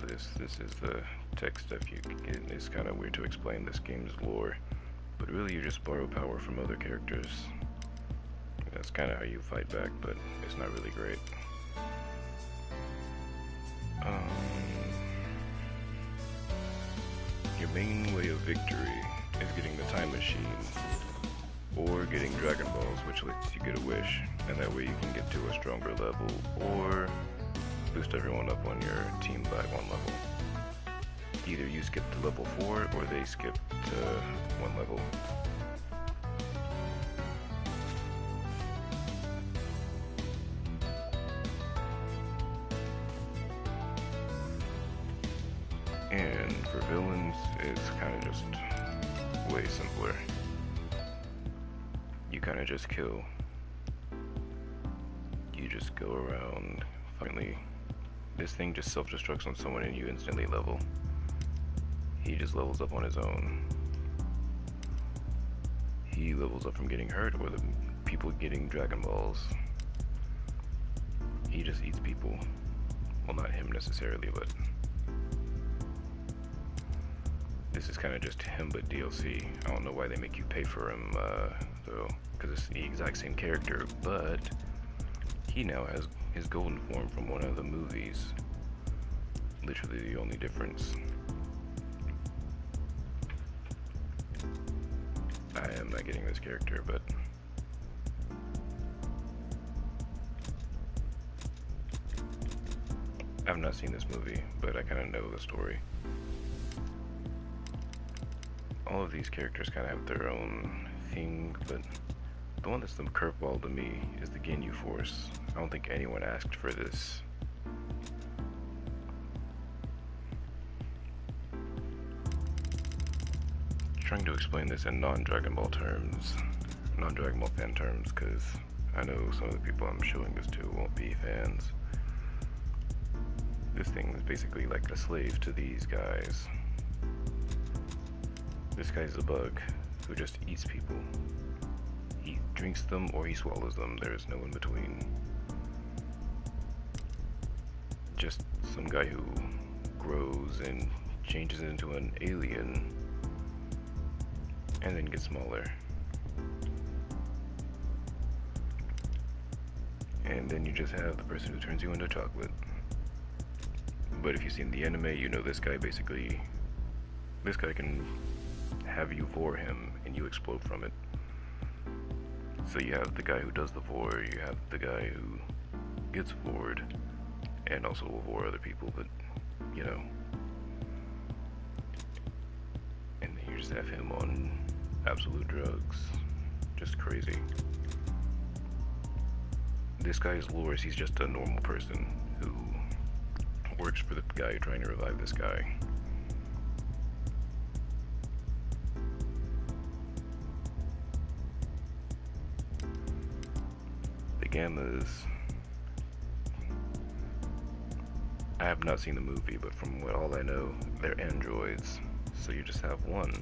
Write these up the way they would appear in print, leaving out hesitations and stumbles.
this. This is the tech stuff you can get. It's kind of weird to explain this game's lore, but really you just borrow power from other characters. That's kind of how you fight back, but it's not really great. Um, your main way of victory is getting the time machine, or getting Dragon Balls, which lets you get a wish, and that way you can get to a stronger level, or boost everyone up on your team by 1 level. Either you skip to level 4, or they skip to 1 level. And for villains, it's kind of just way simpler. You kind of just kill. You just go around. Finally, this thing just self-destructs on someone and you instantly level. He just levels up on his own. He levels up from getting hurt or the people getting Dragon Balls. He just eats people. Well, not him necessarily, but this is kind of just him but DLC. I don't know why they make you pay for him though, because it's the exact same character, but he now has his golden form from one of the movies. Literally the only difference. I am not getting this character, but I've not seen this movie, but I kind of know the story. All of these characters kind of have their own thing, but the one that's the curveball to me is the Ginyu Force. I don't think anyone asked for this. Trying to explain this in non-Dragon Ball terms, non-Dragon Ball fan terms, because I know some of the people I'm showing this to won't be fans. This thing is basically like a slave to these guys. This guy's a bug who just eats people. He drinks them or he swallows them. There is no in between. Just some guy who grows and changes into an alien and then gets smaller. And then you just have the person who turns you into chocolate. But if you've seen the anime, you know this guy basically, this guy can have you vor him and you explode from it. So you have the guy who does the vor, you have the guy who gets vored and also will vor other people, but you know. And then you just have him on absolute drugs. Just crazy. This guy's lore is he's just a normal person who works for the guy trying to revive this guy. The Gammas, I have not seen the movie, but from what all I know, they're androids. So you just have 1,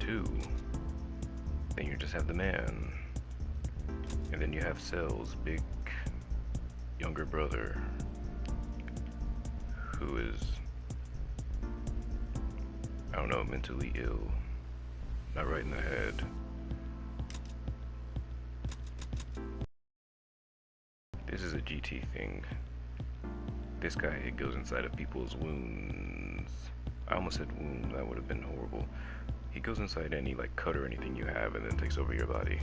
2, then you just have the man, and then you have Cell's big younger brother, who is, I don't know, mentally ill, not right in the head. This is a GT thing. This guy, it goes inside of people's wounds. I almost said wound, that would have been horrible. He goes inside any like cut or anything you have and then takes over your body.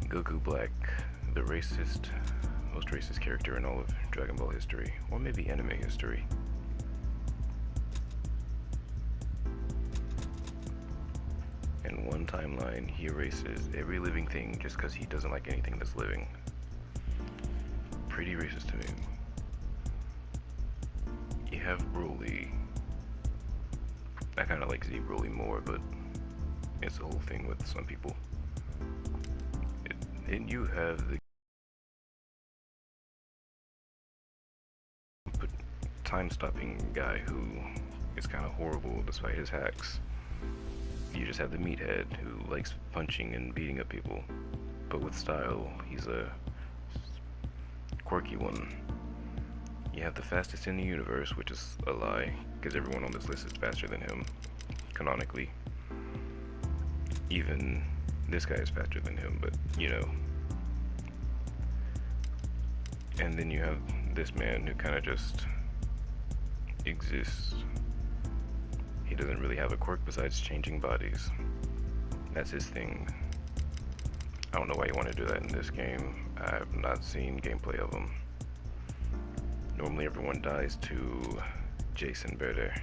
Goku Black, the most racist character in all of Dragon Ball history, or maybe anime history. In one timeline, he erases every living thing just because he doesn't like anything that's living. Pretty racist to me. You have Broly. I kind of like Z Broly more, but it's the whole thing with some people. Then you have the time-stopping guy who is kind of horrible despite his hacks. You just have the meathead who likes punching and beating up people, but with style. He's a quirky one. You have the fastest in the universe, which is a lie, because everyone on this list is faster than him, canonically. Even this guy is faster than him, but you know. And then you have this man who kind of just exists. He doesn't really have a quirk besides changing bodies. That's his thing. I don't know why you want to do that in this game. I have not seen gameplay of him. Normally everyone dies to Jason Berder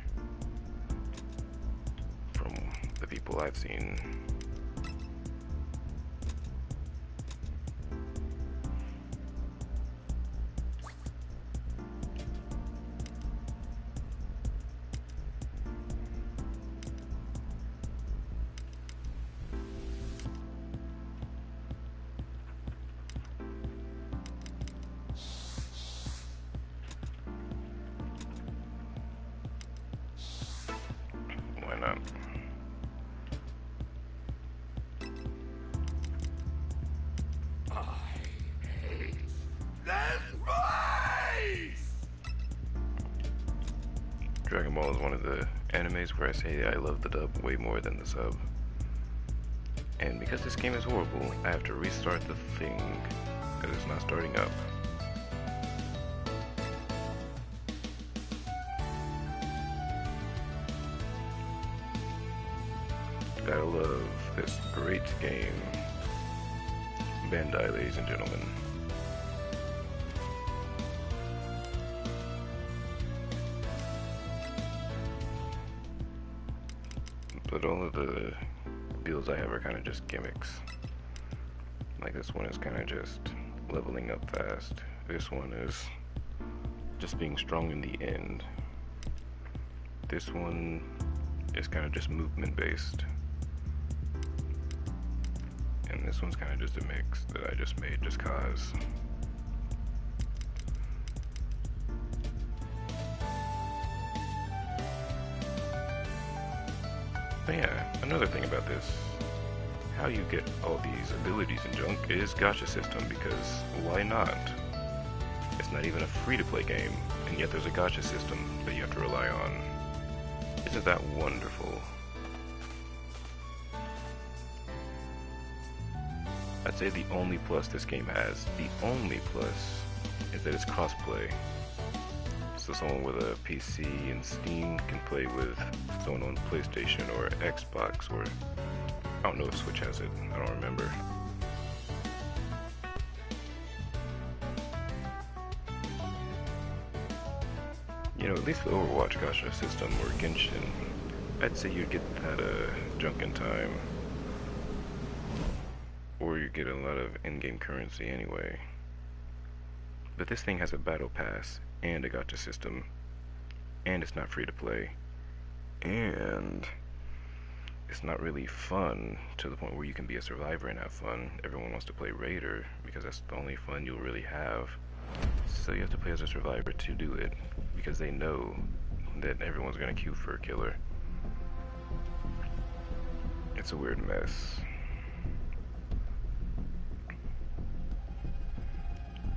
from the people I've seen. Why not? I hate this place! Dragon Ball is one of the animes where I say I love the dub way more than the sub. And because this game is horrible, I have to restart the thing because it's not starting up. Gotta love this great game. Bandai, ladies and gentlemen. But all of the builds I have are kind of just gimmicks. Like this one is kind of just leveling up fast. This one is just being strong in the end. This one is kind of just movement based. And this one's kind of just a mix that I just made just cause. But yeah, another thing about this, how you get all these abilities and junk is gacha system, because why not? It's not even a free-to-play game, and yet there's a gacha system that you have to rely on. Isn't that wonderful? I'd say the only plus this game has, the only plus, is that it's crossplay. So someone with a PC and Steam can play with someone on PlayStation or Xbox, or I don't know if Switch has it, I don't remember. You know, at least the Overwatch gacha system or Genshin, I'd say you'd get that junk in time. Or you get a lot of in-game currency anyway. But this thing has a battle pass and a gacha system, and it's not free to play, and it's not really fun to the point where you can be a survivor and have fun. Everyone wants to play Raider because that's the only fun you'll really have. So you have to play as a survivor to do it, because they know that everyone's gonna queue for a killer. It's a weird mess.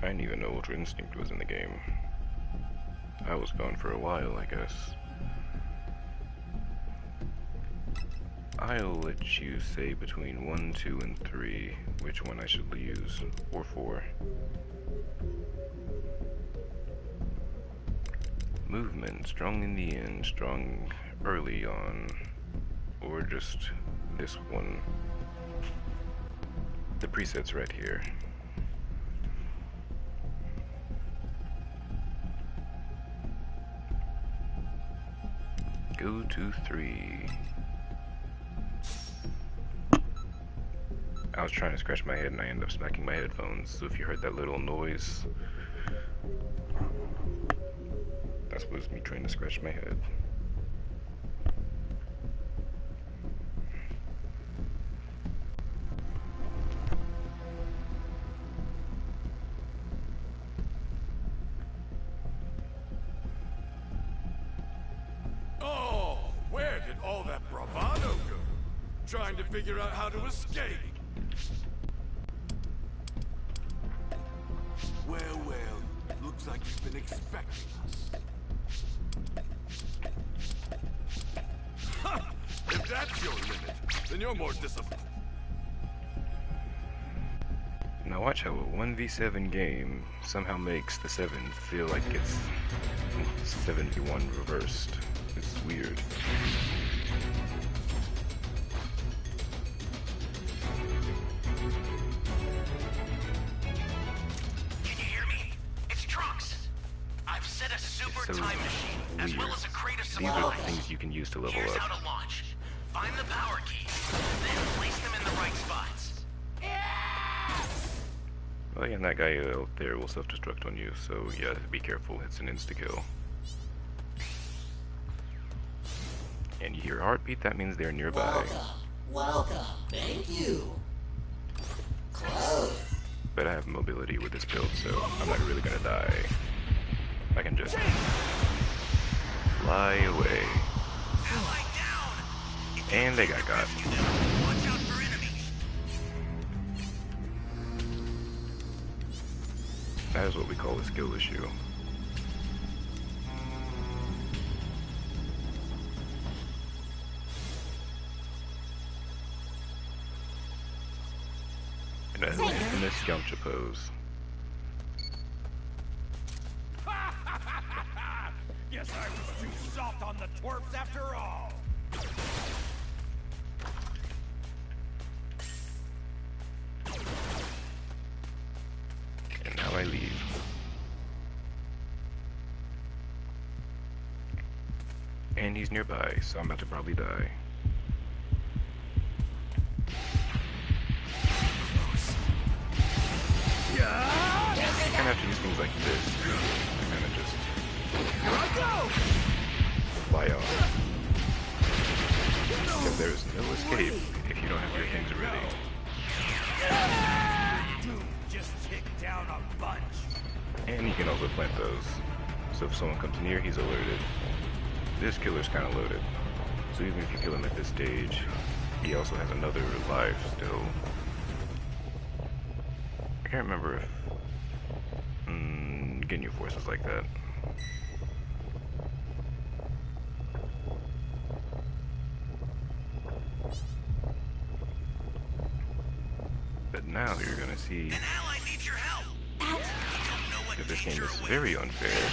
I didn't even know Ultra Instinct was in the game. I was gone for a while, I guess. I'll let you say between 1, 2, and 3 which one I should use, or 4. Movement, strong in the end, strong early on, or just this one. The preset's right here. Go to 3. I was trying to scratch my head and I ended up smacking my headphones, so if you heard that little noise, that was me trying to scratch my head. Trying to figure out how to escape. Well, You've been expecting us. Ha! If that's your limit, then you're more disciplined. Now watch how a 1v7 game somehow makes the 7 feel like it's 7v1 reversed. It's weird. Can you hear me? It's Trunks. I've set a super It's so time machine, as well weird. as a crate of These are supplies. things you can use to level Here's up. how to launch. Find the power keys, then place them in the right spots. Well, yeah, and that guy out there will self-destruct on you, so yeah, be careful. It's an insta-kill. And you hear a heartbeat, that means they're nearby. Welcome. Thank you. Close. But I have mobility with this build, so I'm not really gonna die. I can just fly away. Ally down! And they got. Watch out for enemies. That is what we call a skill issue. And that's the infamous Yamcha pose. Guess I was too soft on the twerps after all. And now I leave. And he's nearby, so I'm about to probably die. You kind of have to use things like this to kind of just fly off. Because there's no escape if you don't have your things ready. Dude, just kick down a bunch. And you can also plant those. So if someone comes near, he's alerted. This killer's kind of loaded. So even if you kill him at this stage, he also has another life still. I can't remember if Ginyu Force is like that. But now you're gonna see An ally needs your help. that this game is very unfair.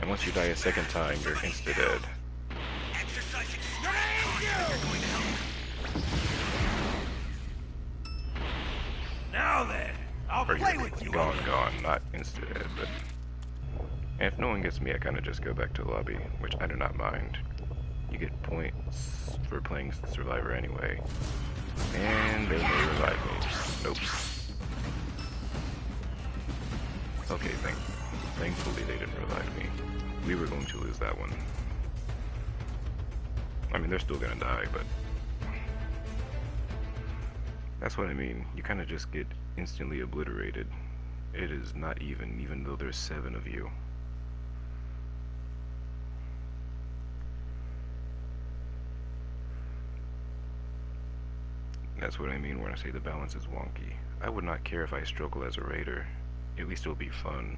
And once you die a second time, you're insta-dead. Exercising. Now then, I'll Or play you're with you. gone, not insta-dead, but... And if no one gets me, I kind of just go back to the lobby, which I do not mind. You get points for playing Survivor anyway. And they may revive me. Nope. Okay, thankfully they didn't revive me. We were going to lose that one. I mean, they're still gonna die, but... That's what I mean. You kind of just get instantly obliterated. It is not even though there's 7 of you. That's what I mean when I say the balance is wonky. I would not care if I struggle as a raider. At least it'll be fun.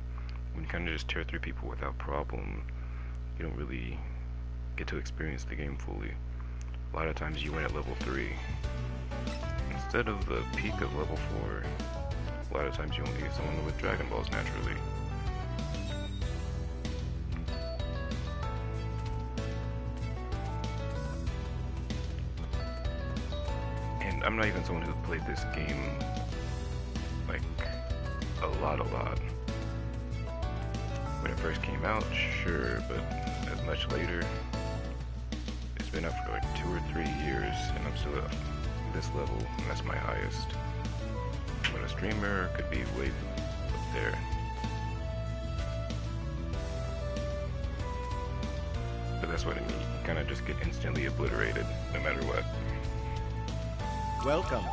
When you kind of just tear through people without problem, you don't really get to experience the game fully. A lot of times you win at level 3. Instead of the peak of level 4, a lot of times you only get someone with Dragon Balls naturally. And I'm not even someone who played this game like a lot. When it first came out, sure, but as much later, it's been out for like 2 or 3 years, and I'm still at this level, and that's my highest. But a streamer could be way up there. But that's what I mean. You kind of just get instantly obliterated, no matter what. Welcome.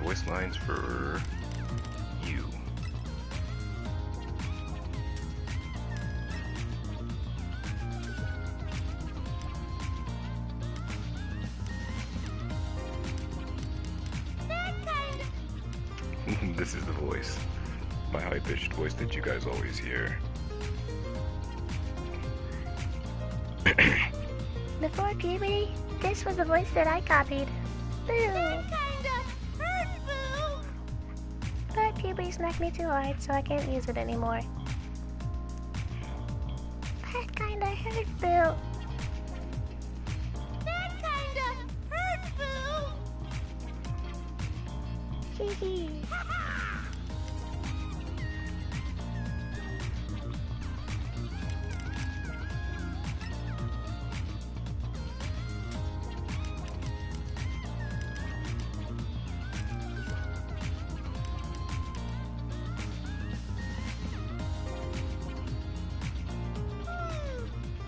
voice lines for you. This is the voice. My high-pitched voice that you guys always hear. Before puberty, this was the voice that I copied. Boo! That kinda hurt, Boo! But puberty smacked me too hard, so I can't use it anymore. That kinda hurt, Boo. That kinda hurt, Boo! Hee hee.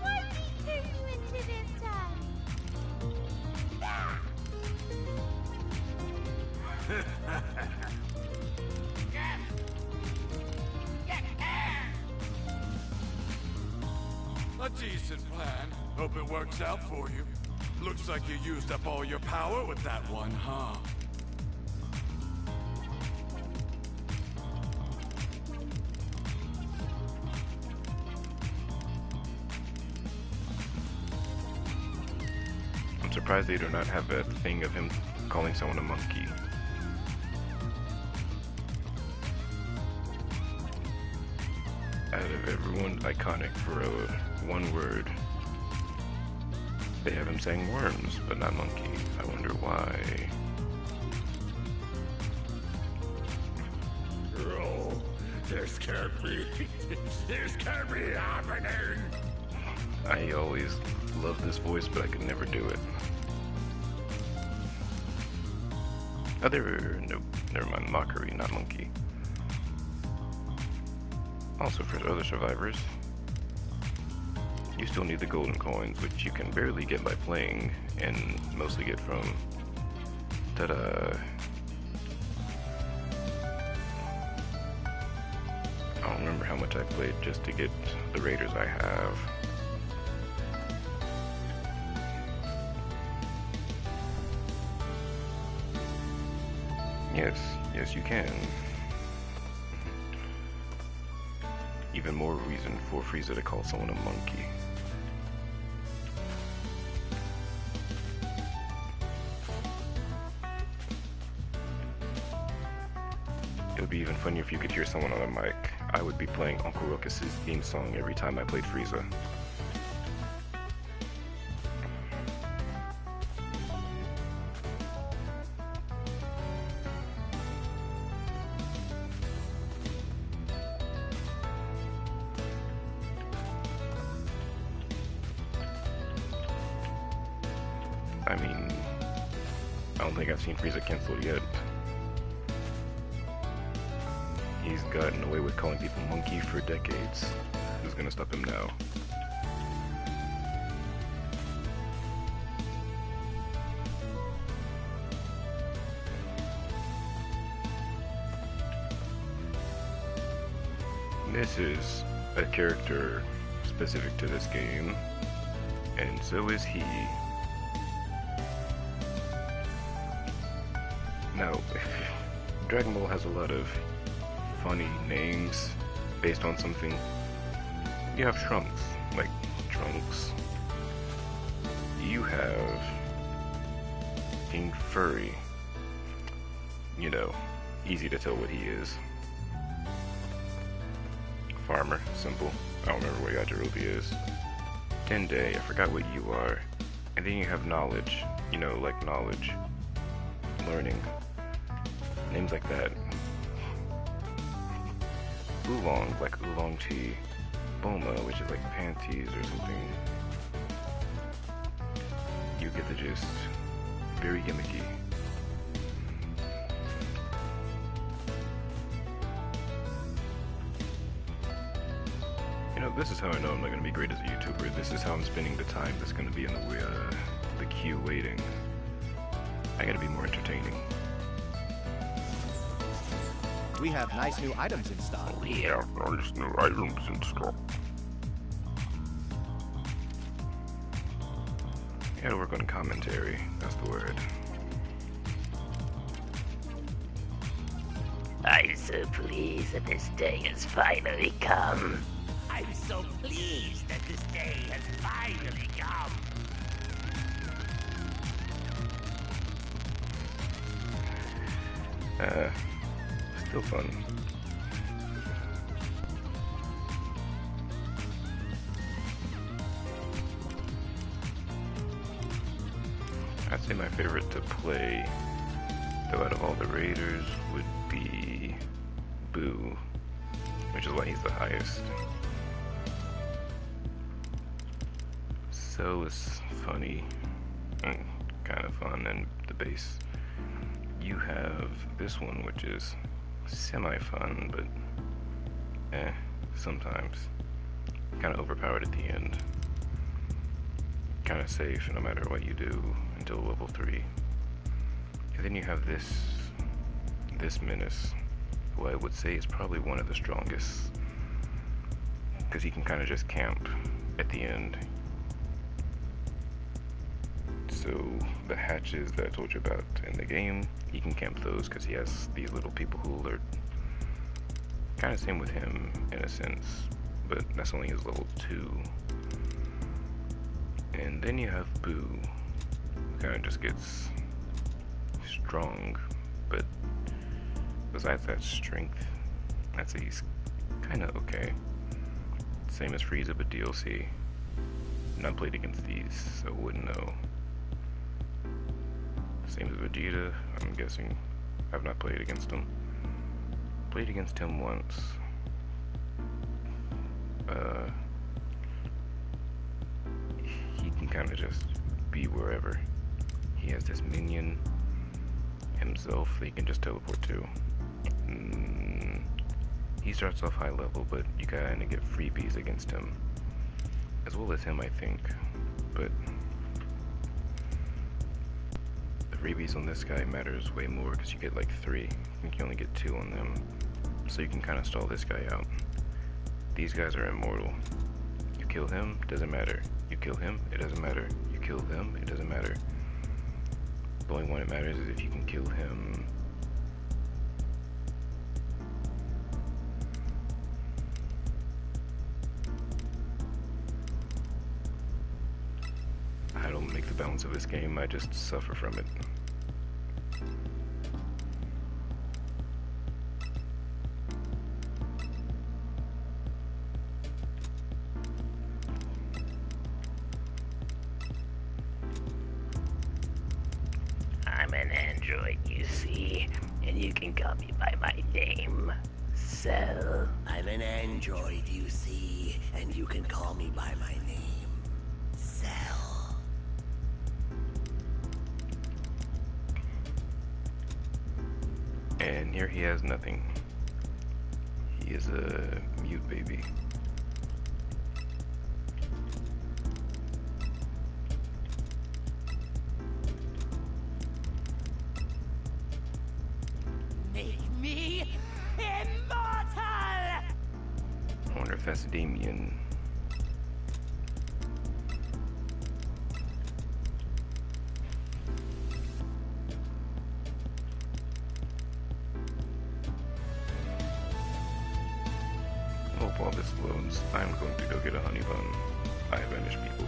What did he turn you into this time? A decent plan. Hope it works out for you. Looks like you used up all your power with that one, huh? I'm surprised they do not have that thing of him calling someone a monkey. Out of everyone iconic for one word, they have him saying worms, but not monkey. I wonder why. Oh, this can't be. This can't be happening. I always loved this voice, but I could never do it. Nope, never mind. Mockery, not monkey. Also, for other survivors, you still need the golden coins, which you can barely get by playing, and mostly get from... Ta-da! I don't remember how much I played just to get the raiders I have. Yes, you can. Even more reason for Frieza to call someone a monkey. It would be even funnier if you could hear someone on a mic. I would be playing Uncle Ruckus's theme song every time I played Frieza. I mean, I don't think I've seen Frieza canceled yet. He's gotten away with calling people monkey for decades. Who's gonna stop him now? This is a character specific to this game, and so is he. Now, Dragon Ball has a lot of funny names based on something. You have Trunks, like Trunks. You have King Furry. You know, easy to tell what he is. Farmer, simple. I don't remember what Yajirobe is. Dende, I forgot what you are. And then you have Knowledge. You know, like knowledge. Learning. Names like that. Oolong, like oolong tea. Boma, which is like panties or something. You get the gist. Very gimmicky. You know, this is how I know I'm not going to be great as a YouTuber. This is how I'm spending the time that's going to be in the queue waiting. I gotta be more entertaining. We have nice new items in stock. We have nice new items in stock. You gotta work on commentary, that's the word. I'm so pleased that this day has finally come. I'm so pleased that this day has finally come. Still fun. I'd say my favorite to play, though, out of all the raiders would be Boo, which is why he's the highest. So it's funny and kind of fun, and the base. You have this one, which is semi-fun, but sometimes. Kind of overpowered at the end. Kind of safe no matter what you do until level 3. And then you have this menace, who I would say is probably one of the strongest, because he can kind of just camp at the end. So the hatches that I told you about in the game, he can camp those because he has these little people who alert. Kind of same with him in a sense, but that's only his level 2. And then you have Boo, who kind of just gets strong, but besides that strength, I'd say he's kind of okay. Same as Frieza, but DLC. Not played against these, so wouldn't know. Same as Vegeta, I'm guessing. I've not played against him. Played against him once. He can kind of just be wherever. He has this minion himself that he can just teleport to. He starts off high level, but you kind of get freebies against him. As well as him, I think. But the freebies on this guy matters way more because you get like 3. I think you only get 2 on them. So you can kind of stall this guy out. These guys are immortal. You kill him, doesn't matter. You kill him, it doesn't matter. You kill them, it doesn't matter. The only one that matters is if you can kill him. I don't make the balance of this game, I just suffer from it. I'm an android, you see, and you can call me by my name. So, I'm an android, you see, and you can call me by my name. Cell. And here he has nothing. He is a mute baby. Make me immortal! I wonder if that's Damien. Hope all this loads. I'm going to go get a honey bun. I vanish people.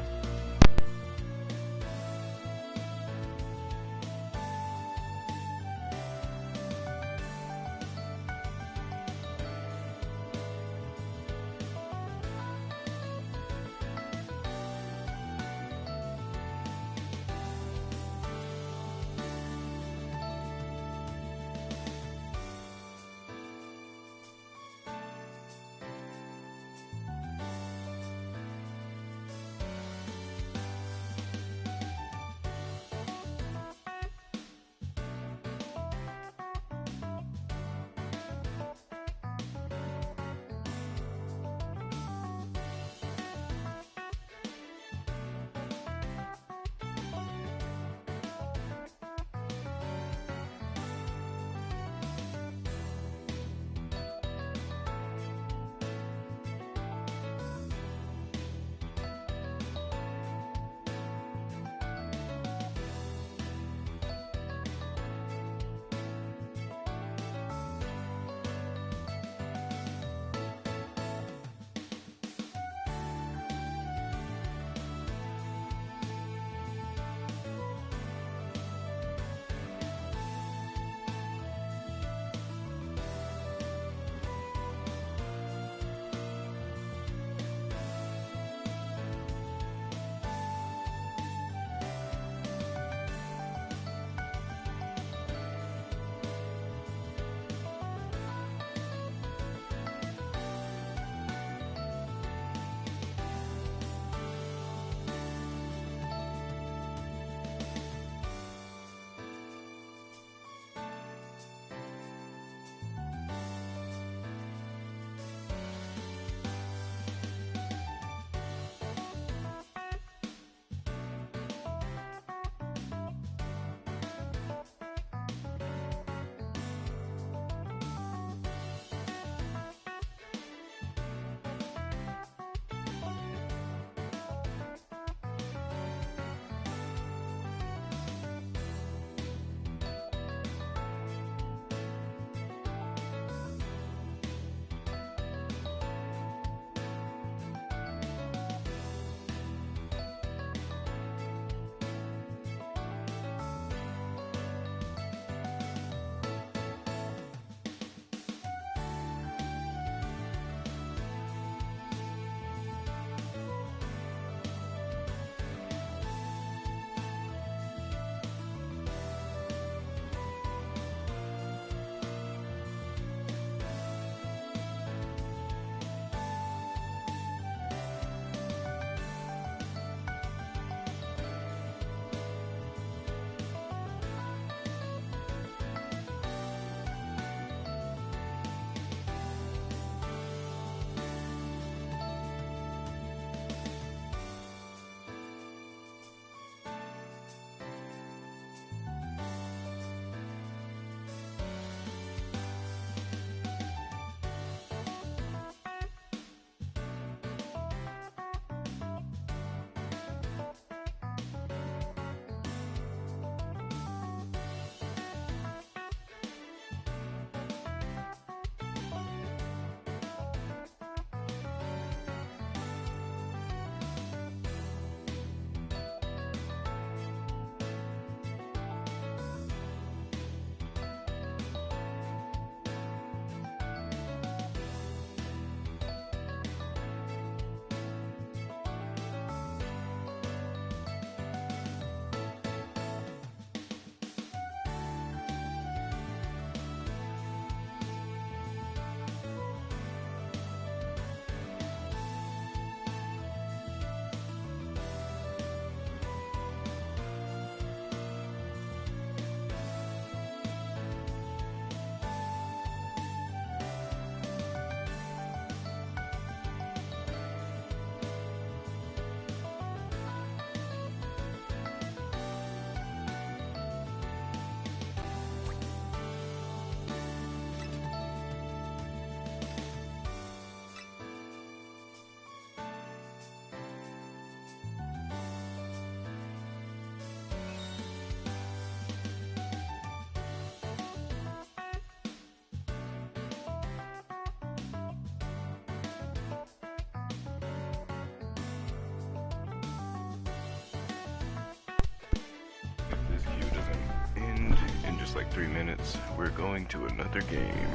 like 3 minutes. We're going to another game.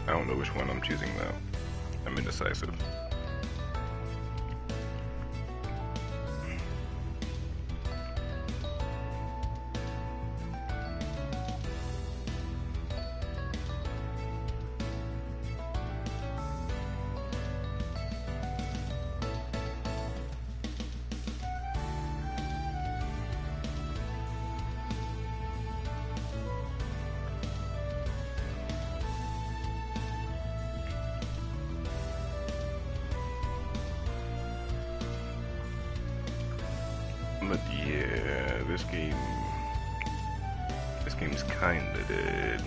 I don't know which one I'm choosing though. I'm indecisive. But yeah, this game's kinda dead,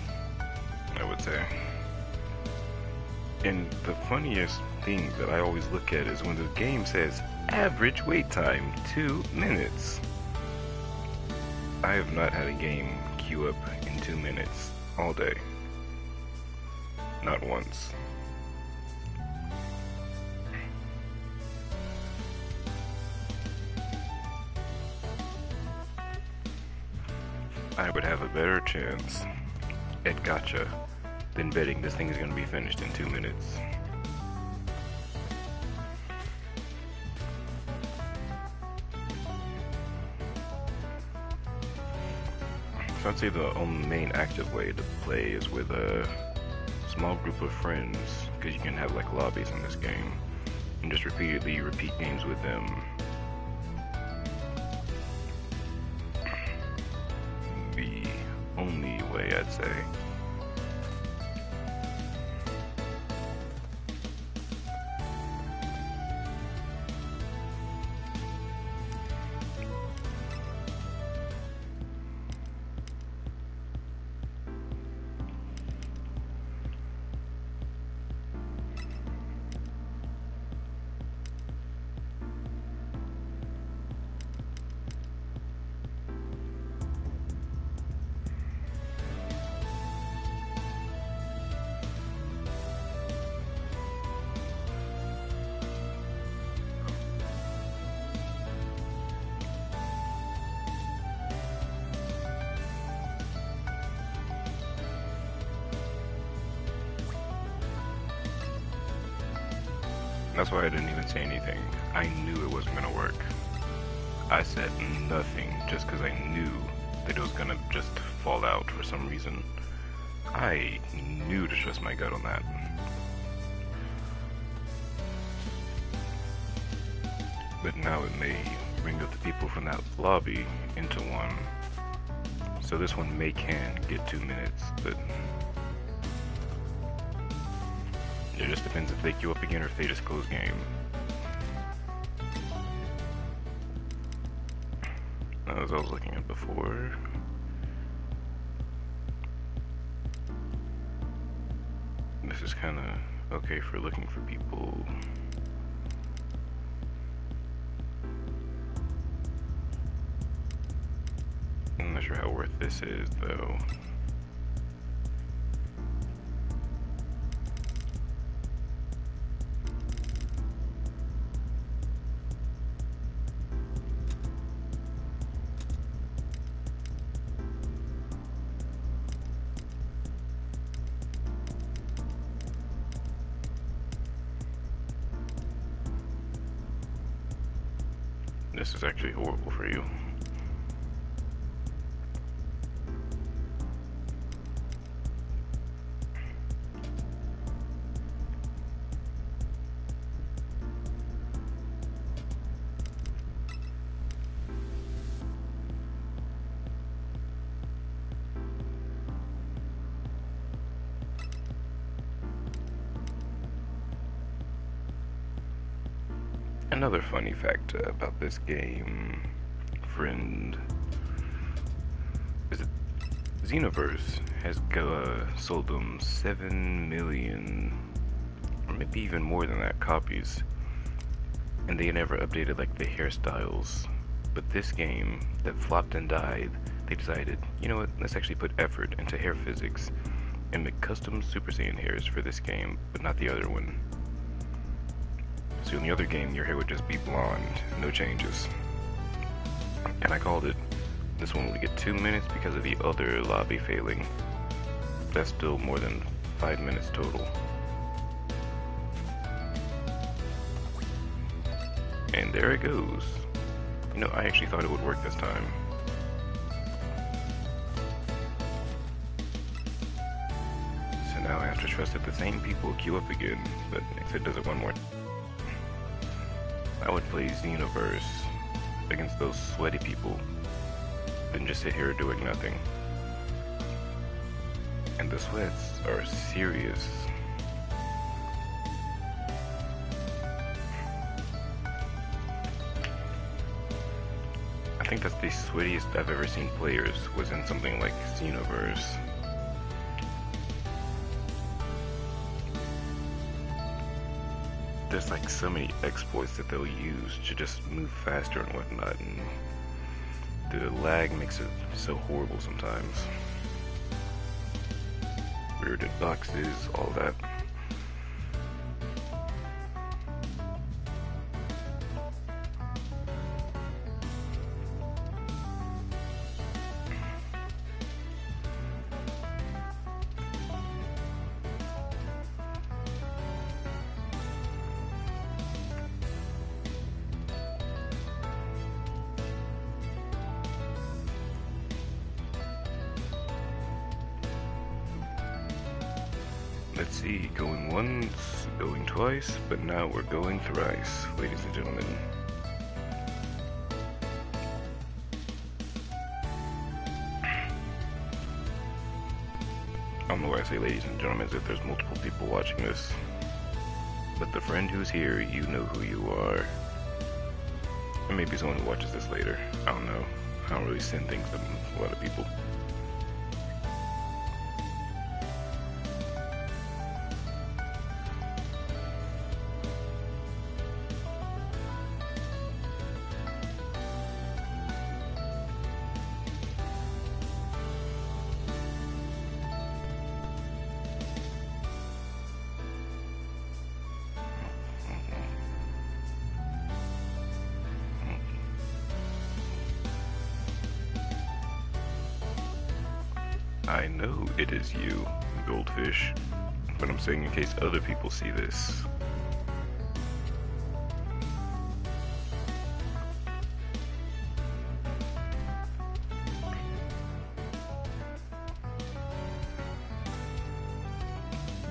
I would say. And the funniest thing that I always look at is when the game says average wait time 2 minutes. I have not had a game queue up in 2 minutes all day. Not once. I would have a better chance at gacha than betting this thing is going to be finished in 2 minutes. So I'd say the only main active way to play is with a small group of friends, because you can have like lobbies in this game, and just repeatedly repeat games with them. The only way, I'd say. That's why I didn't even say anything. I knew it wasn't gonna work. I said nothing just because I knew that it was gonna just fall out for some reason. I knew to trust my gut on that. But now it may bring up the people from that lobby into one. So this one can get 2 minutes, but it just depends if they queue up again or if they just close game. As I was looking at before, this is kind of okay for looking for people. I'm not sure how worth this is though. This is actually horrible for you. Another funny fact about this game, friend, is that Xenoverse has sold them 7 million, or maybe even more than that, copies, and they never updated like the hairstyles. But this game that flopped and died, they decided, you know what, let's actually put effort into hair physics and make custom Super Saiyan hairs for this game, but not the other one. So in the other game, your hair would just be blonde, no changes. And I called it This one will get 2 minutes because of the other lobby failing. That's still more than 5 minutes total. And there it goes. You know, I actually thought it would work this time. So now I have to trust that the same people queue up again, but if it does it one more time, I would play Xenoverse against those sweaty people, then just sit here doing nothing. And the sweats are serious. I think that's the sweatiest I've ever seen players was in something like Xenoverse. There's like so many exploits that they'll use to just move faster and whatnot, and the lag makes it so horrible sometimes. Weirded boxes, all that. Let's see, going once, going twice, but now we're going thrice, ladies and gentlemen. I don't know why I say ladies and gentlemen as if there's multiple people watching this. But the friend who's here, you know who you are. And maybe someone who watches this later. I don't know. I don't really send things to a lot of people. I know it is you, Goldfish, but I'm saying in case other people see this.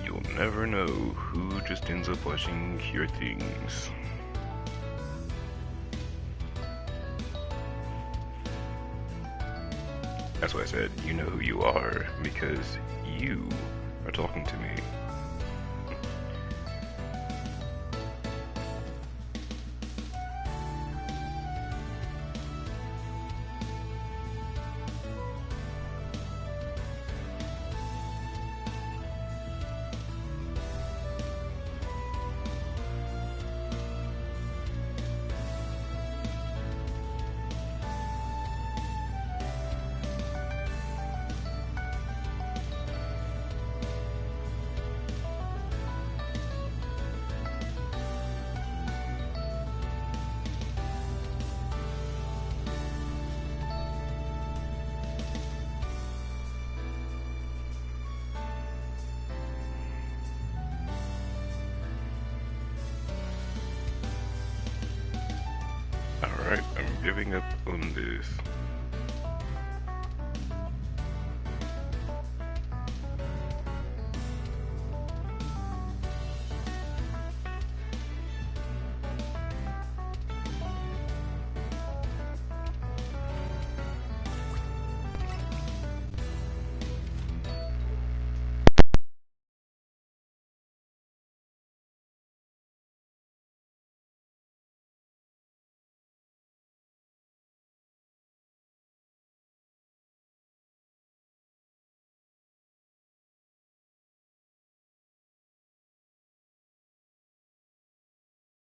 You'll never know who just ends up watching your things. That's why I said, you know who you are, because you are talking to me. Alright, I'm giving up on this.